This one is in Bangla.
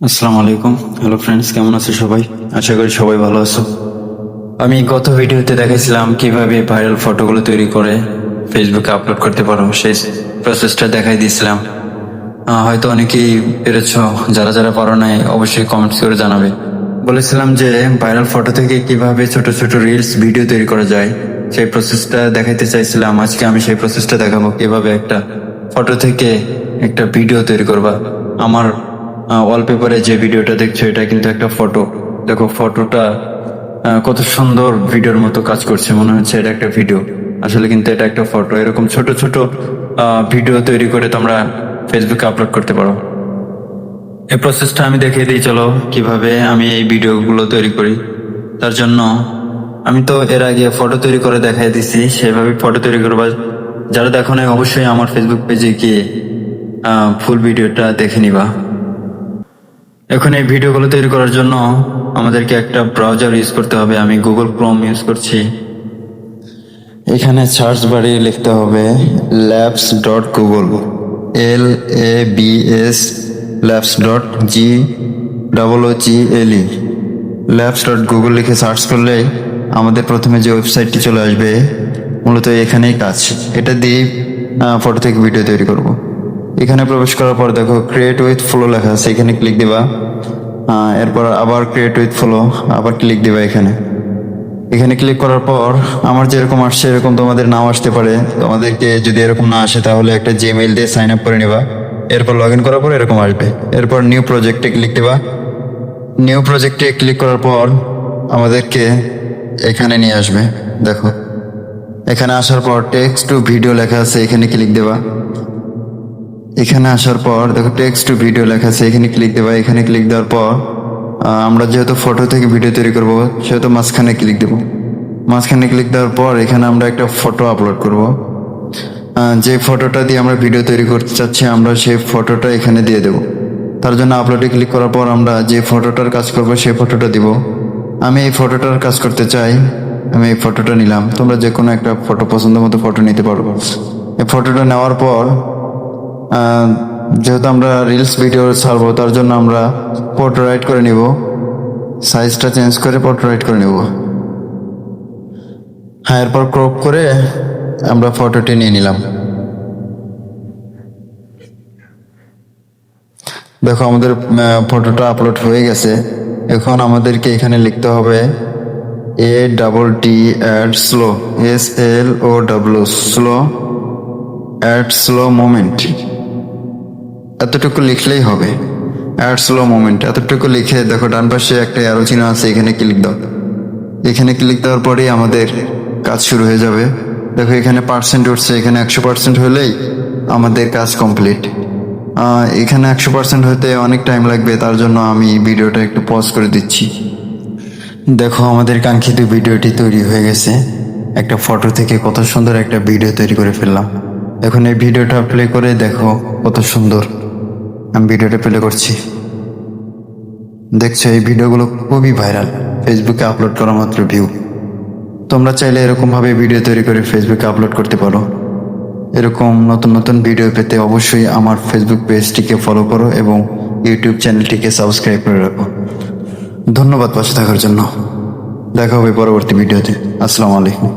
আসসালামু আলাইকুম। হ্যালো ফ্রেন্ডস, কেমন আছো সবাই? আশা করি সবাই ভালো আছো। আমি গত ভিডিওতে দেখাইছিলাম কিভাবে ভাইরাল ফটোগুলো তৈরি করে ফেসবুকে আপলোড করতে পারো, সেই প্রসেসটা দেখাই দিয়েছিলাম। হয়তো অনেকেই পেরেছো, যারা যারা পারো নাই অবশ্যই কমেন্টস করে জানাবে। বলেছিলাম যে ভাইরাল ফটো থেকে কিভাবে ছোট ছোট রিলস ভিডিও তৈরি করা যায়, সেই প্রসেসটা দেখাইতে চাইছিলাম। আজকে আমি সেই প্রসেসটা দেখাবো, কিভাবে একটা ফটো থেকে একটা ভিডিও তৈরি করবা। আমার ওয়ালপেপারে যে ভিডিওটা দেখছো এটা কিন্তু একটা ফটো। দেখো ফটোটা কত সুন্দর ভিডিওর মতো কাজ করছে, মনে হচ্ছে এটা একটা ভিডিও, আসলে কিন্তু এটা একটা ফটো। এরকম ছোট ছোট ভিডিও তৈরি করে তোমরা ফেসবুকে আপলোড করতে পারো। এই প্রসেসটা আমি দেখিয়ে দিই, চলো কিভাবে আমি এই ভিডিওগুলো তৈরি করি। তার জন্য আমি তো এর আগে ফটো তৈরি করে দেখাই দিছি, সেভাবে ফটো তৈরি করবা। যারা দেখো নাই অবশ্যই আমার ফেসবুক পেজে গিয়ে ফুল ভিডিওটা দেখে নিবা। এখন এই ভিডিওগুলো তৈরি করার জন্য আমাদেরকে একটা ব্রাউজার ইউজ করতে হবে। আমি গুগল ক্রোম ইউজ করছি। এখানে সার্চ বারে লিখতে হবে labs.google, LABS, labs.google, labs.google লিখে সার্চ করলে আমাদের প্রথমে যে ওয়েবসাইটটি চলে আসবে, মূলত এখানেই কাজ। এটা দিয়ে ফটো থেকে ভিডিও তৈরি করব। এখানে প্রবেশ করার পর দেখো ক্রিয়েট উইথ ফ্লো লেখা আছে, এখানে ক্লিক দিবা। এরপর আবার ক্রিয়েট উইথ ফ্লো, আবার ক্লিক দিবা। এখানে ক্লিক করার পর আমার যেরকম আসছে এরকম তোমাদের নাও আসতে পারে। তোমাদেরকে যদি এরকম না আসে তাহলে একটা জিমেইল দিয়ে সাইন আপ করে নিবা। এরপর লগ ইন করার পর এরকম আসবে। এরপর নিউ প্রজেক্টে ক্লিক দিবা। নিউ প্রজেক্টে ক্লিক করার পর আমাদেরকে এখানে নিয়ে আসবে। দেখো এখানে আসার পর টেক্সট টু ভিডিও লেখা আছে, এখানে ক্লিক দেবা। এখানে আসার পর দেখো টেক্সট টু ভিডিও লেখা আছে, এখানে ক্লিক দেবা। এখানে ক্লিক দেওয়ার পর আমরা যেহেতু ফটো থেকে ভিডিও তৈরি করব, সেহেতু মাঝখানে ক্লিক দেব। মাঝখানে ক্লিক দেওয়ার পর এখানে আমরা একটা ফটো আপলোড করব। যে ফটোটা দিয়ে আমরা ভিডিও তৈরি করতে চাচ্ছি আমরা সেই ফটোটা এখানে দিয়ে দেব। তার জন্য আপলোডে ক্লিক করার পর আমরা যে ফটোটার কাজ করব সেই ফটোটা দিব। আমি এই ফটোটার কাজ করতে চাই, আমি এই ফটোটা নিলাম। তোমরা যে কোনো একটা ফটো, পছন্দ মতো ফটো নিতে পারবো। এই ফটোটা নেওয়ার পর যেহেতু আমরা রিলস ভিডিও ছাড়বো, তার জন্য আমরা পোর্ট্রেট করে নিব। সাইজটা চেঞ্জ করে পোর্ট্রেট করে নিব। এরপর ক্রপ করে আমরা ফটোটি নিয়ে নিলাম। দেখো আমাদের ফটোটা আপলোড হয়ে গেছে। এখন আমাদেরকে এখানে লিখতে হবে ADD slow, SLOW, slow add slow moment. এতটুকু লিখলেই হবে। অ্যাড স্লো মোমেন্ট এতটুকু লিখে দেখো ডান পাশে একটা অ্যারো চিহ্ন আছে, এখানে ক্লিক দাও। এখানে ক্লিক দেওয়ার পরেই আমাদের কাজ শুরু হয়ে যাবে। দেখো এখানে পার্সেন্ট উঠছে, এখানে 100% হলেই আমাদের কাজ কমপ্লিট। এখানে 100% হতে অনেক টাইম লাগবে, তার জন্য আমি ভিডিওটা একটু পজ করে দিচ্ছি। দেখো আমাদের কাঙ্ক্ষিত ভিডিওটি তৈরি হয়ে গেছে। একটা ফটো থেকে কত সুন্দর একটা ভিডিও তৈরি করে ফেললাম। এখন এই ভিডিওটা প্লে করে দেখো কত সুন্দর। আমি ভিডিওটা প্লে করছি। দেখছো এই ভিডিওগুলো খুবই ভাইরাল, ফেসবুকে আপলোড করা মাত্র ভিউ। তোমরা চাইলে এরকমভাবে ভিডিও তৈরি করে ফেসবুকে আপলোড করতে পারো। এরকম নতুন নতুন ভিডিও পেতে অবশ্যই আমার ফেসবুক পেজটিকে ফলো করো এবং ইউটিউব চ্যানেলটিকে সাবস্ক্রাইব করে রাখো। ধন্যবাদ পাশে থাকার জন্য। দেখা হবে পরবর্তী ভিডিওতে। আসসালামু আলাইকুম।